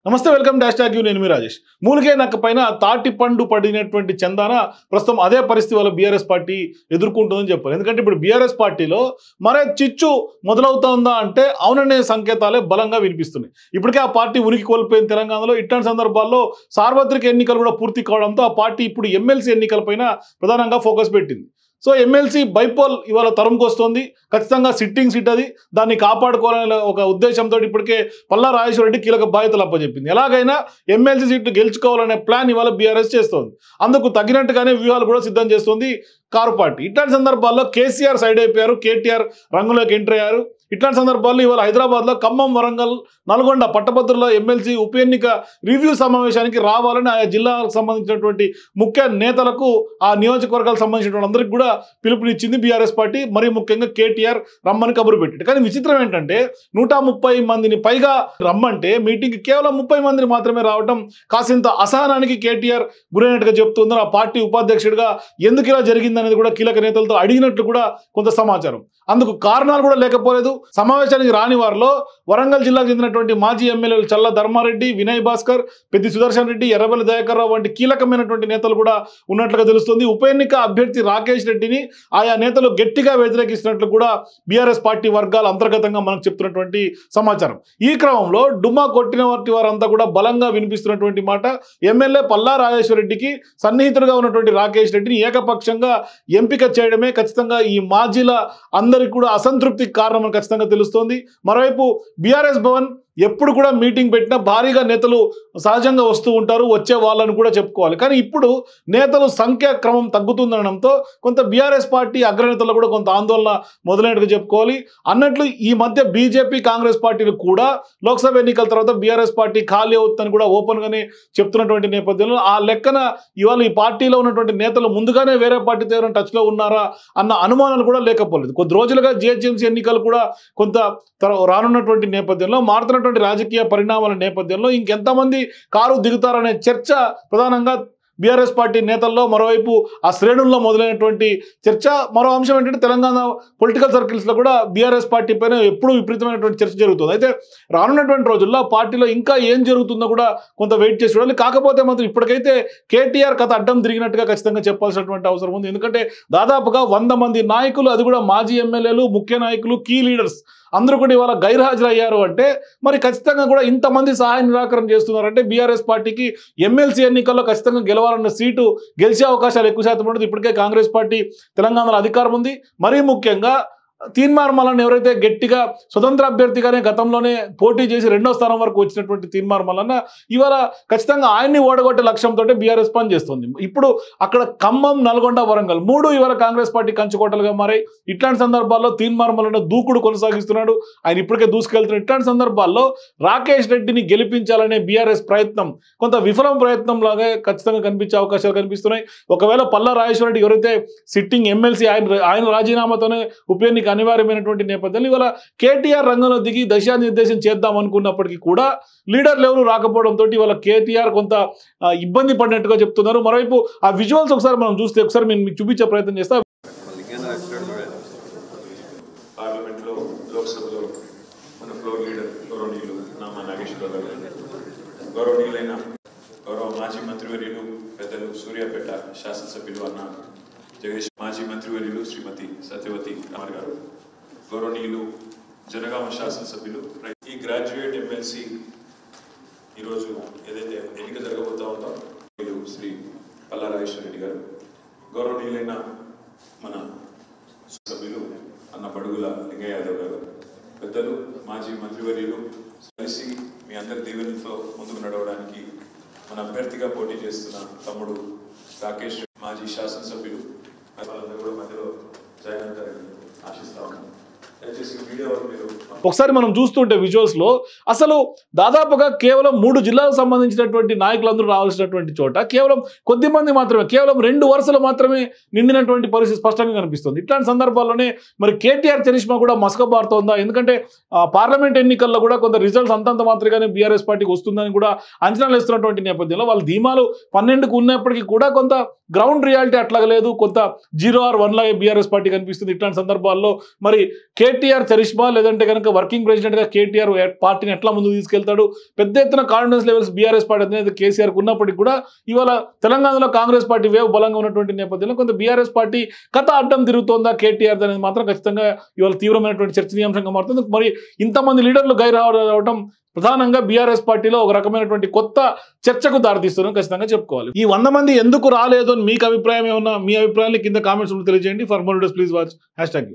నమస్తే welcome dash tag you నేను మీ రాజేష్. మూలిగే నక్క పైన తాటి పండు పడినటువంటి చందాన ప్రస్తుతం అదే పరిస్థితి వల్ల బీఆర్ఎస్ పార్టీ ఎదుర్కొంటుందని చెప్పారు. ఎందుకంటే ఇప్పుడు బీఆర్ఎస్ పార్టీలో మరే చిచ్చు మొదలవుతుందా అంటే అవుననే సంకేతాలే బలంగా వినిపిస్తున్నాయి. ఇప్పటికే ఆ పార్టీ ఉనికి కోల్పోయిన తెలంగాణలో ఇట్లాంటి సందర్భాల్లో సార్వత్రిక ఎన్నికలు కూడా పూర్తి కావడంతో ఆ పార్టీ ఇప్పుడు ఎమ్మెల్సీ ఎన్నికలపైన ప్రధానంగా ఫోకస్ పెట్టింది. సో ఎమ్మెల్సీ బైపోల్ ఇవాళ తరుముకొస్తోంది. ఖచ్చితంగా సిట్టింగ్ సీట్ అది, దాన్ని కాపాడుకోవాలనే ఒక ఉద్దేశంతో ఇప్పటికే పల్లా రాజేశ్వర రెడ్డి కీలక బాధ్యతలు అప్పచెప్పింది. ఎలాగైనా ఎమ్మెల్సీ సీట్లు గెలుచుకోవాలనే ప్లాన్ ఇవాళ బీఆర్ఎస్ చేస్తోంది. అందుకు తగినట్టుగానే వ్యూహాలు కూడా సిద్ధం చేస్తుంది కారు పార్టీ. ఇట్లాంటి సందర్భాల్లో కేసీఆర్ సైడ్ అయిపోయారు, కేటీఆర్ రంగులోకి ఎంటర్ అయ్యారు. ఇట్లాంటి సందర్భాల్లో ఇవాళ హైదరాబాద్లో ఖమ్మం, వరంగల్, నల్గొండ పట్టభద్రుల ఎమ్మెల్సీ ఉప ఎన్నిక రివ్యూ సమావేశానికి రావాలని ఆయా జిల్లాలకు సంబంధించినటువంటి ముఖ్య నేతలకు, ఆ నియోజకవర్గాలకు సంబంధించినటువంటి అందరికీ కూడా పిలుపునిచ్చింది బీఆర్ఎస్ పార్టీ. మరీ ముఖ్యంగా కేటీఆర్ రమ్మని కబురు పెట్టింది. కానీ విచిత్రం ఏంటంటే 130 మందిని పైగా రమ్మంటే మీటింగ్కి కేవలం 30 మందిని మాత్రమే రావడం కాసింత అసహనానికి కేటీఆర్ గురైనట్టుగా చెప్తున్నారు. ఆ పార్టీ ఉపాధ్యక్షుడిగా ఎందుకు ఇలా జరిగిందనేది కూడా కీలక నేతలతో అడిగినట్లు కూడా కొంత సమాచారం. అందుకు కారణాలు కూడా లేకపోలేదు. సమావేశానికి రాని వారిలో వరంగల్ జిల్లాకు చెందినటువంటి మాజీ ఎమ్మెల్యేలు చల్ల ధర్మారెడ్డి, వినయ్ భాస్కర్, పెద్ది సుదర్శన్ రెడ్డి, ఎర్రబెల్లి దయాకర్ రావు వంటి కీలకమైనటువంటి నేతలు కూడా ఉన్నట్లుగా తెలుస్తుంది. ఉప ఎన్నిక అభ్యర్థి రాకేష్ రెడ్డిని ఆయా నేతలు గట్టిగా వ్యతిరేకిస్తున్నట్లు కూడా బీఆర్ఎస్ పార్టీ వర్గాలు అంతర్గతంగా మనకు చెప్తున్నటువంటి సమాచారం. ఈ క్రమంలో డుమ్మా కొట్టిన వారంతా కూడా బలంగా వినిపిస్తున్నటువంటి మాట, ఎమ్మెల్యే పల్లా రాజేశ్వర రెడ్డికి సన్నిహితుడుగా ఉన్నటువంటి రాకేష్ రెడ్డిని ఏకపక్షంగా ఎంపిక చేయడమే ఖచ్చితంగా ఈ మాజీల అందరికీ కూడా అసంతృప్తికి కారణమని ఖచ్చితంగా తెలుస్తోంది. మరోవైపు బీఆర్ఎస్ భవన్ ఎప్పుడు కూడా మీటింగ్ పెట్టినా భారీగా నేతలు సహజంగా వస్తూ ఉంటారు, వచ్చే వాళ్ళని కూడా చెప్పుకోవాలి. కానీ ఇప్పుడు నేతలు సంఖ్య క్రమం తగ్గుతుందనడంతో కొంత బీఆర్ఎస్ పార్టీ అగ్రనేతలు కూడా కొంత ఆందోళన మొదలైనట్టుగా చెప్పుకోవాలి. అన్నట్లు ఈ మధ్య బీజేపీ, కాంగ్రెస్ పార్టీలు కూడా లోక్సభ ఎన్నికల తర్వాత బీఆర్ఎస్ పార్టీ ఖాళీ అవుతుందని కూడా ఓపెన్గానే చెప్తున్నటువంటి నేపథ్యంలో ఆ లెక్కన ఇవాళ ఈ పార్టీలో ఉన్నటువంటి నేతలు ముందుగానే వేరే పార్టీతో ఎవరైనా టచ్లో ఉన్నారా అన్న అనుమానాలు కూడా లేకపోలేదు. కొద్ది రోజులుగా జీహెచ్ఎంసీ ఎన్నికలు కూడా కొంత రానున్నటువంటి నేపథ్యంలో మారుతున్న రాజకీయ పరిణామాల నేపథ్యంలో ఇంకెంతమంది కారు దిగుతారనే చర్చ ప్రధానంగా బీఆర్ఎస్ పార్టీ నేతల్లో, మరోవైపు ఆ శ్రేణుల్లో మొదలైనటువంటి చర్చ. మరో అంశం ఏంటంటే తెలంగాణ పొలిటికల్ సర్కిల్స్లో కూడా బీఆర్ఎస్ పార్టీ పైన ఎప్పుడూ విపరీతమైనటువంటి చర్చ జరుగుతుంది. అయితే రానున్నటువంటి రోజుల్లో పార్టీలో ఇంకా ఏం జరుగుతుందో కూడా కొంత వెయిట్ చేసి చూడాలి. కాకపోతే మాత్రం ఇప్పటికైతే కేటీఆర్ కథ అడ్డం తిరిగినట్టుగా ఖచ్చితంగా చెప్పాల్సినటువంటి అవసరం ఉంది. ఎందుకంటే దాదాపుగా 100 మంది నాయకులు, అది కూడా మాజీ ఎమ్మెల్యేలు, ముఖ్య నాయకులు, కీ లీడర్స్ అందరూ కూడా ఇవాళ గైర్హాజరయ్యారు అంటే మరి ఖచ్చితంగా కూడా ఇంతమంది సహాయ నిరాకరణ చేస్తున్నారంటే బీఆర్ఎస్ పార్టీకి ఎమ్మెల్సీ ఎన్నికల్లో ఖచ్చితంగా గెలవాలన్న సీటు గెలిచే అవకాశాలు ఎక్కువ శాతం ఉంటుంది. ఇప్పటికే కాంగ్రెస్ పార్టీ తెలంగాణలో అధికారం ఉంది. మరీ ముఖ్యంగా తీన్మార్ మల్లన్న ఎవరైతే గట్టిగా స్వతంత్ర అభ్యర్థిగానే గతంలోనే పోటీ చేసి 2వ స్థానం వరకు వచ్చినటువంటి తీన్మార్ మల్లన్న ఇవాళ ఖచ్చితంగా ఆయన్ని ఓడగొట్టే లక్ష్యంతో బీఆర్ఎస్ పనిచేస్తుంది. ఇప్పుడు అక్కడ ఖమ్మం, నల్గొండ, వరంగల్ 3 ఇవాళ కాంగ్రెస్ పార్టీ కంచుకోటలుగా మారాయి. ఇట్లాంటి సందర్భాల్లో తీన్మార్ మల్లన్న దూకుడు కొనసాగిస్తున్నాడు, ఆయన ఇప్పటికే దూసుకెళ్తున్నాడు. ఇట్లాంటి సందర్భాల్లో రాకేష్ రెడ్డిని గెలిపించాలనే బీఆర్ఎస్ ప్రయత్నం కొంత విఫలం ప్రయత్నం లాగా ఖచ్చితంగా కనిపించే అవకాశాలు కనిపిస్తున్నాయి. ఒకవేళ పల్లా రాజేశ్వర రెడ్డి ఎవరైతే సిట్టింగ్ ఎమ్మెల్సీ ఆయన రాజీనామాతోనే ఉప ఎన్నిక అనివార్యమైనటువంటి నేపథ్యంలో ఇవాళ కేటీఆర్ రంగంలో దిగి దిశానిర్దేశం చేద్దాం అనుకున్నప్పటికీ కూడా లీడర్లు ఎవరు రాకపోవడంతో ఇవాళ కేటీఆర్ కొంత ఇబ్బంది పడినట్టుగా చెప్తున్నారు. మరోవైపు ఆ విజువల్స్ ఒకసారి మనం చూస్తే ఒకసారి నేను మీకు చూపించే ప్రయత్నం చేస్తా. పార్లమెంట్లో, లోక్సభలో మన ఫ్లోర్ లీడర్ గౌరవనీయులు నామా నాగేశ్వరరావు గారు, గౌరవనీయులైన గౌరవ మాజీ మంత్రివర్యులు పెద్దలు సూర్యాపేట శాసనసభ్యులు అన్న జగదీష్, మాజీ మంత్రివర్యులు శ్రీమతి సత్యవతి రామర్ గారు, గౌరవనీయులు జనగామ శాసనసభ్యులు, ఈ గ్రాడ్యుయేట్ ఎమ్మెల్సీ ఈరోజు ఏదైతే ఎన్నిక జరగబోతా ఉందో శ్రీ పల్లా రాజేశ్వర రెడ్డి గారు, గౌరవనీయులైన మన సభ్యులు అన్న బడుగుల లింగయ్య యాదవ్ గారు, పెద్దలు మాజీ మంత్రివర్యులు కలిసి మీ అందరి దీవెనతో ముందుకు నడవడానికి మన అభ్యర్థిగా పోటీ చేస్తున్న తమ్ముడు రాకేష్, మాజీ శాసనసభ్యులు వాళ్ళందరూ కూడా మధ్యలో జాయిన్ అవుతారని ఆశిస్తా ఉన్నాను. ఒకసారి మనం చూస్తుంటే విజువల్స్ లో అసలు దాదాపుగా కేవలం 3 జిల్లాలకు సంబంధించినటువంటి నాయకులందరూ రావాల్సినటువంటి చోట కేవలం కొద్ది మంది మాత్రమే, కేవలం 2 వరుసలు మాత్రమే నిండినటువంటి పరిస్థితి స్పష్టంగా కనిపిస్తుంది. ఇట్లాంటి సందర్భాల్లోనే మరి కేటీఆర్ చరిష్మా కూడా మసకబారుతోందా? ఎందుకంటే పార్లమెంట్ ఎన్నికల్లో కూడా కొంత రిజల్ట్స్ అంతంత మాత్రమే బీఆర్ఎస్ పార్టీకి వస్తుందని కూడా అంచనాలు వేస్తున్నటువంటి నేపథ్యంలో వాళ్ళ ధీమాలు 12కు ఉన్నప్పటికీ కూడా కొంత గ్రౌండ్ రియాలిటీ అట్లాగా లేదు, కొంత 0 or 1 లాగే బీఆర్ఎస్ పార్టీ కనిపిస్తుంది. ఇట్లాంటి సందర్భాల్లో మరి కేటీఆర్ చరిష్మా లేదంటే కనుక వర్కింగ్ ప్రెసిడెంట్గా కేటీఆర్ పార్టీని ఎట్లా ముందుకు తీసుకెళ్తాడు, పెద్ద ఎత్తున కాన్ఫిడెన్స్ లెవెల్స్ బీఆర్ఎస్ పార్టీ అనేది కేసీఆర్కి ఉన్నప్పటికీ కూడా ఇవాళ తెలంగాణలో కాంగ్రెస్ పార్టీ వేవ్ బలంగా ఉన్నటువంటి నేపథ్యంలో కొంత బీఆర్ఎస్ పార్టీ కథ అడ్డం తిరుగుతోందా కేటీఆర్ అనేది మాత్రం ఖచ్చితంగా ఇవాళ తీవ్రమైనటువంటి చర్చనీయాంశంగా మారుతుంది. మరి ఇంతమంది లీడర్లు గైరావడం ప్రధానంగా బీఆర్ఎస్ పార్టీలో ఒక రకమైనటువంటి కొత్త చర్చకు దారితీస్తుందని ఖచ్చితంగా చెప్పుకోవాలి. ఈ 100 మంది ఎందుకు రాలేదు అని మీకు అభిప్రాయం ఏమన్నా, మీ అభిప్రాయాన్ని కింద కామెంట్స్ తెలియజేయండి. For more videos please watch #.